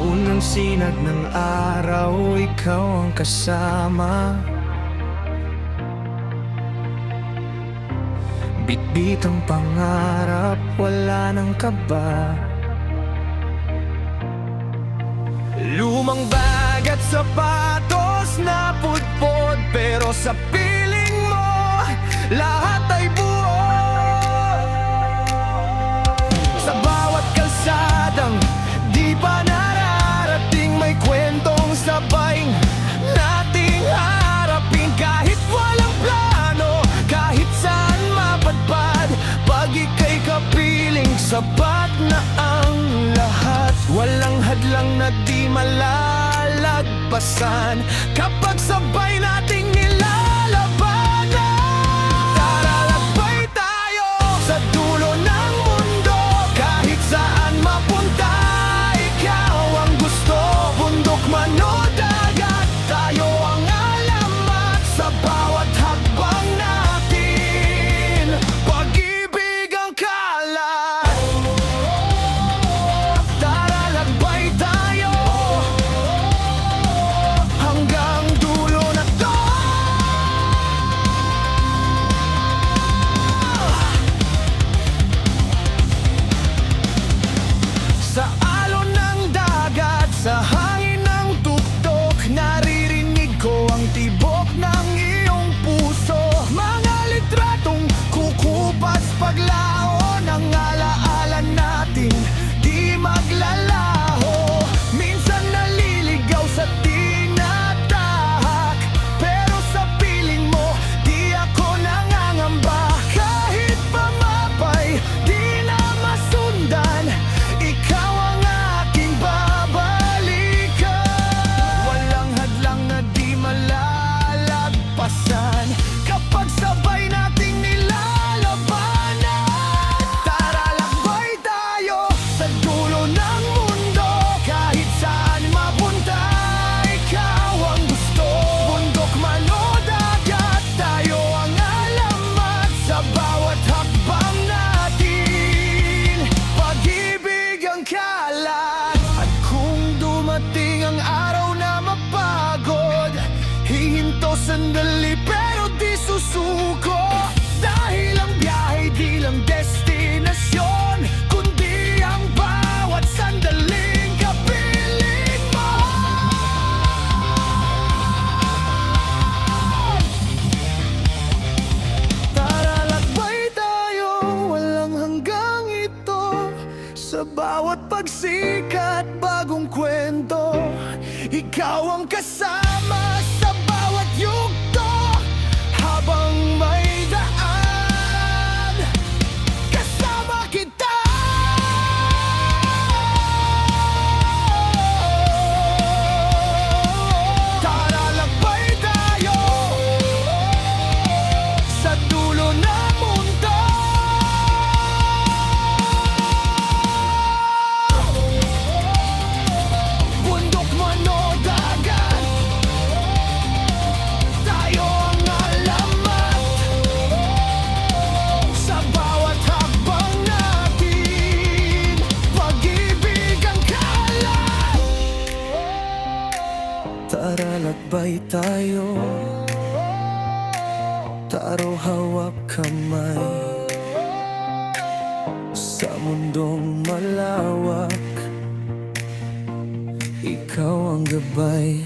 Unang sinag ng araw, ikaw ang kasama. Bitbit ang pangarap, wala nang kaba. Lumang bag at sapatos na pudpod, pero sa piling mo, lahat ay buo. Sa bawat kalsadang di pa nararating, may kwentong sabay nating harapin. Kahit walang plano, kahit saan mapadpad, pag ika'y kapiling, sapat na ang lahat. Walang hadlang na di malalagpasan kapag sabay nating nilalabanan. Tara, lakbay tayo sa dulo ng mundo, kahit saan mapunta. Ikaw ang gusto, bundok man o dagat, tayo ang alamat sa bawat hakbang natin. Pag-ibig ang kalat. Tara, lakbay tayo hanggang dulo na to. Sa alon ng dagat, sa hangin ng tuktok, naririnig ko ang tibok ng iyong puso. Mga litratong kukupas paglaon, ang alaala natin di maglalaho. Minsan naliligaw sa tinatahak, pero sa piling mo di ako nangangamba. Kahit pamapay di na masundan, ikaw ang aking babalikan. Walang hadlang na di malalagpasan kapag sabay nating nilalabanan. Tara, lakbay tayo sa dulo ng mundo, kahit saan mapunta. Ikaw ang gusto, bundok man o dagat, tayo ang alamat sa bawat hakbang natin. Pag-ibig ang kalat. At kung dumating ang araw na mapagod, hihinto sandali pero di susuko. Dahil ang biyahe di lang destinasyon, kundi ang bawat sandaling kapiling mo. Tara, lakbay tayo, walang hanggang ito. Sa bawat pagsikat, bagong kwento, ikaw ang kasama sa bawat yugto. Habang may daan, kasama kita. Tara, lakbay tayo sa dulo ng mundo. Bundok man o dagat, tayo ang alamat sa bawat hakbang natin. Pag-ibig ang kalat. Tara, lakbay tayo, taro hawak kamay, sa mundong malawak, ikaw ang gabay.